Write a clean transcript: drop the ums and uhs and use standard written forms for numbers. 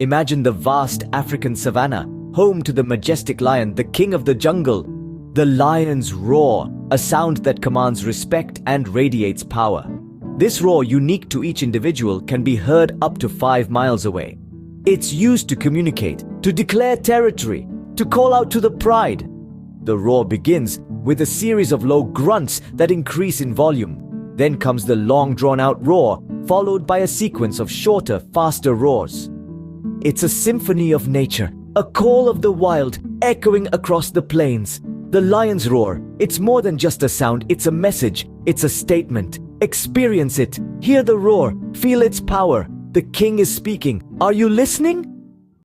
Imagine the vast African savannah, home to the majestic lion, the king of the jungle. The lion's roar, a sound that commands respect and radiates power. This roar, unique to each individual, can be heard up to 5 miles away. It's used to communicate, to declare territory, to call out to the pride. The roar begins with a series of low grunts that increase in volume. Then comes the long drawn-out roar, followed by a sequence of shorter, faster roars. It's a symphony of nature, a call of the wild echoing across the plains. The lion's roar, it's more than just a sound, it's a message, it's a statement. Experience it, hear the roar, feel its power. The king is speaking. Are you listening?